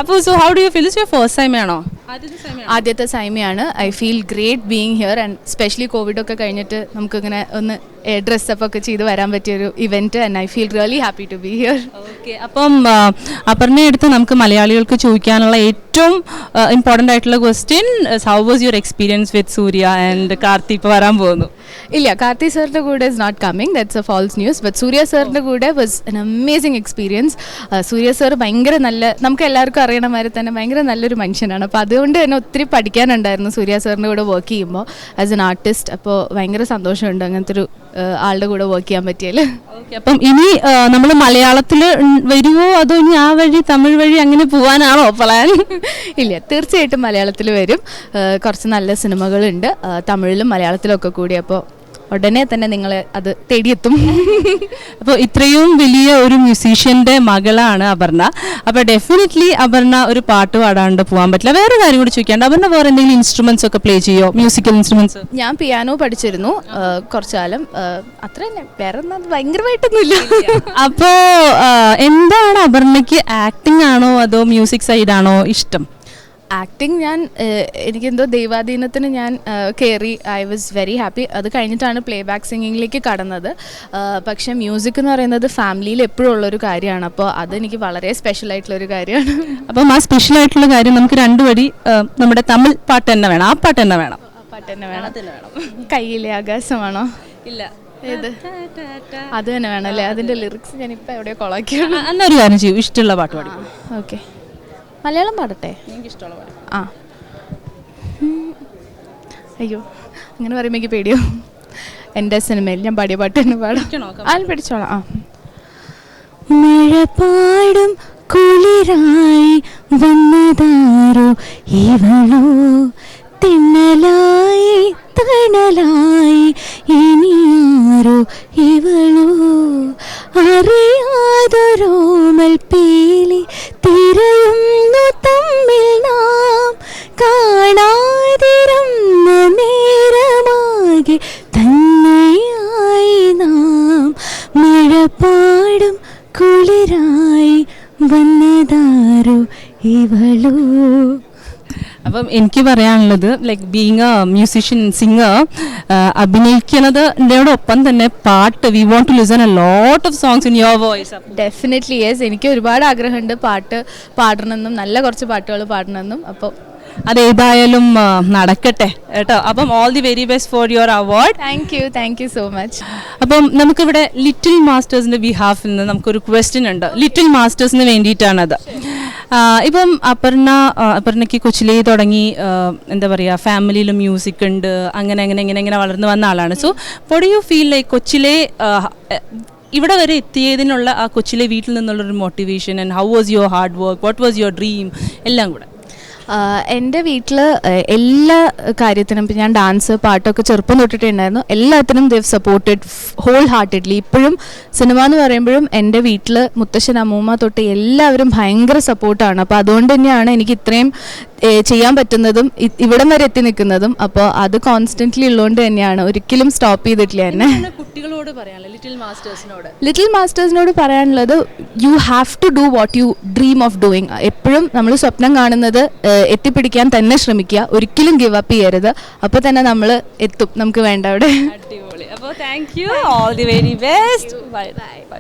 അപ്പോൾ so how do you feel? It's your first time ആണോ? ആദ്യത്തെ സൈമയാണ്. I feel great being here and specially കോവിഡൊക്കെ കഴിഞ്ഞിട്ട് നമുക്കിങ്ങനെ ഒന്ന് ഡ്രസ്സപ്പ് ഒക്കെ ചെയ്ത് വരാൻ പറ്റിയൊരു event and I feel really happy to be here. Okay, അപ്പം അപർണ എടുത്ത് നമുക്ക് മലയാളികൾക്ക് ചോദിക്കാനുള്ള ഏറ്റവും ഇമ്പോർട്ടൻ്റ് ആയിട്ടുള്ള question, how was your experience with Surya and Karthi ഇപ്പോൾ വരാൻ പോകുന്നു? ഇല്ല, കാർത്തി സാറിൻ്റെ കൂടെ is not coming, that's a false news. But സൂര്യ സാറിൻ്റെ കൂടെ was an amazing experience. Surya sir ഭയങ്കര നല്ല, നമുക്ക് എല്ലാവർക്കും അറിയണ മാതിരി തന്നെ ഭയങ്കര നല്ലൊരു മനുഷ്യനാണ്. അപ്പോൾ അതുകൊണ്ട് തന്നെ ഒത്തിരി പഠിക്കാനുണ്ടായിരുന്നു സൂര്യ സാറിൻ്റെ കൂടെ വർക്ക് ചെയ്യുമ്പോൾ ആസ് എൻ ആർട്ടിസ്റ്റ്. അപ്പോൾ ഭയങ്കര സന്തോഷമുണ്ട് അങ്ങനത്തെ ഒരു ആളുടെ കൂടെ വർക്ക് ചെയ്യാൻ പറ്റിയാൽ. ഓക്കെ, അപ്പം ഇനി നമ്മൾ മലയാളത്തിൽ വരുമോ അതോ ഇനി ആ വഴി തമിഴ് വഴി അങ്ങനെ പോകാനാണോ പ്ലാൻ? ഇല്ല, തീർച്ചയായിട്ടും മലയാളത്തിൽ വരും. കുറച്ച് നല്ല സിനിമകളുണ്ട് തമിഴിലും മലയാളത്തിലും ഒക്കെ കൂടി. അപ്പോൾ ഉടനെ തന്നെ നിങ്ങളെ അത് തേടിയെത്തും. അപ്പോൾ ഇത്രയും വലിയ ഒരു മ്യൂസീഷ്യൻ്റെ മകളാണ് അപർണ. അപ്പോൾ ഡെഫിനറ്റ്ലി അപർണ ഒരു പാട്ട് പാടാണ്ട് പോകാൻ പറ്റില്ല. വേറെ കാര്യം കൂടി ചോദിക്കാണ്ട്, അപർണ വേറെ എന്തെങ്കിലും ഇൻസ്ട്രുമെന്റ്സ് ഒക്കെ പ്ലേ ചെയ്യോ? Musical instruments? ഞാൻ പിയാനോ പഠിച്ചിരുന്നു കുറച്ചു കാലം. അത്ര തന്നെ, വേറെ ഒന്നും ഭയങ്കരമായിട്ടൊന്നുമില്ല. അപ്പോൾ എന്താണ് അപർണയ്ക്ക്, ആക്ടിംഗ് ആണോ അതോ മ്യൂസിക് സൈഡാണോ ഇഷ്ടം? ആക്ടിങ് എനിക്കെന്തോ ദൈവാധീനത്തിന് ഞാൻ കയറി. I was very happy. അത് കഴിഞ്ഞിട്ടാണ് പ്ലേ ബാക്ക് സിംഗിങ്ങിലേക്ക് കടന്നത്. പക്ഷേ മ്യൂസിക് എന്ന് പറയുന്നത് ഫാമിലിയിൽ എപ്പോഴും ഉള്ളൊരു കാര്യമാണ്. അപ്പോൾ അതെനിക്ക് വളരെ സ്പെഷ്യൽ ആയിട്ടുള്ളൊരു കാര്യമാണ്. അപ്പം ആ സ്പെഷ്യൽ ആയിട്ടുള്ള കാര്യം നമുക്ക് രണ്ടുപടി നമ്മുടെ തമിഴ് പാട്ട് തന്നെ വേണം. ആ പാട്ട് തന്നെ വേണം. പാട്ട് തന്നെ വേണം. കയ്യിലെ ആകാശമാണോ? ഇല്ല, ഏത്? അത് തന്നെ വേണം അല്ലേ? അതിൻ്റെ ലിറിക്സ് ഞാനിപ്പോൾ എവിടെയോ കൊളാക്കിയാണ്. എന്നൊരു കാര്യം ചെയ്യും, ഇഷ്ടമുള്ള പാട്ട് പാടി. ഓക്കെ, മലയാളം പാടട്ടെ? എനിക്കിഷ്ടമുള്ള പാട്ട്. ആ, അയ്യോ അങ്ങനെ പറയുമ്പോൾ എനിക്ക് പേടിയോ? എൻ്റെ സിനിമയിൽ ഞാൻ പാടിയ പാട്ട് തന്നെ പാടാം. ആൽ പഠിച്ചോളാം. ആ, മഴ പാടും കുളിരായി വന്നതാരോ ഇവളോ, തിന്നലായി തണലായി ഇനിയാരോ ഇവളോ, അറിയാതൊരോമൽ പീലി തിരയുന്നു തമ്മിൽ നാം, കാണാതിരുന്ന നേരമാകെ തന്നെയായി നാം, മഴ പാടും കുളിരായി വന്നതാരോ ഇവളോ. അപ്പം എനിക്ക് പറയാനുള്ളത്, like being a musician singer, അഭിനയിക്കുന്നതിനോടൊപ്പം തന്നെ പാട്ട്, we want to listen a lot of songs in your voice. Definitely yes, എനിക്ക് ഒരുപാട് ആഗ്രഹമുണ്ട് പാട്ട് പാടണമെന്നും, നല്ല കുറച്ച് പാട്ടുകൾ പാടണമെന്നും. അപ്പോൾ അതേതായാലും നടക്കട്ടെ കേട്ടോ. അപ്പം all the very best for your award. Thank you so much. അപ്പം നമുക്കിവിടെ ലിറ്റിൽ മാസ്റ്റേഴ്സിൻ്റെ ബിഹാഫിൽ നിന്ന് നമുക്കൊരു ക്വസ്റ്റ്യൻ ഉണ്ട്. ലിറ്റിൽ മാസ്റ്റേഴ്സിന് വേണ്ടിയിട്ടാണത്. ഇപ്പം അപർണയ്ക്ക് കൊച്ചിലേ തുടങ്ങി എന്താ പറയുക, ഫാമിലിയിൽ മ്യൂസിക് ഉണ്ട്, അങ്ങനെ വളർന്നു വന്ന ആളാണ്. So what do you feel like കൊച്ചിലേ ഇവിടെ വരെ എത്തിയതിനുള്ള ആ കൊച്ചിലെ വീട്ടിൽ നിന്നുള്ളൊരു motivation, and how was your hard work, what was your dream, എല്ലാം കൂടെ? എൻ്റെ വീട്ടിൽ എല്ലാ കാര്യത്തിനും, ഇപ്പം ഞാൻ ഡാൻസ് പാട്ടൊക്കെ ചെറുപ്പം തൊട്ടിട്ടുണ്ടായിരുന്നു, എല്ലാത്തിനും ദേവ് സപ്പോർട്ടഡ് ഹോൾ ഹാർട്ടഡ്ലി. ഇപ്പോഴും സിനിമ എന്ന് പറയുമ്പോഴും എൻ്റെ വീട്ടിൽ മുത്തശ്ശൻ അമ്മൂമ്മ തൊട്ട് എല്ലാവരും ഭയങ്കര സപ്പോർട്ടാണ്. അപ്പോൾ അതുകൊണ്ട് തന്നെയാണ് എനിക്ക് ഇത്രയും ചെയ്യാൻ പറ്റുന്നതും ഇവിടം വരെ എത്തി നിൽക്കുന്നതും. അപ്പോൾ അത് കോൺസ്റ്റൻ്റ്ലി ഉള്ളതുകൊണ്ട് തന്നെയാണ്, ഒരിക്കലും സ്റ്റോപ്പ് ചെയ്തിട്ടില്ല എന്നെ. കുട്ടികളോട് പറയാനുള്ളത്, ലിറ്റിൽ മാസ്റ്റേഴ്സിനോട് പറയാനുള്ളത്, you have to do what you dream of doing. എപ്പോഴും നമ്മൾ സ്വപ്നം കാണുന്നത് എത്തിപ്പിടിക്കാൻ തന്നെ ശ്രമിക്കുക, ഒരിക്കലും ഗിവ് അപ്പ് ചെയ്യരുത്. അപ്പോൾ തന്നെ നമ്മൾ എത്തും നമുക്ക് വേണ്ട അവിടെ. അടിപൊളി. അപ്പോൾ thank you, all the very best. By.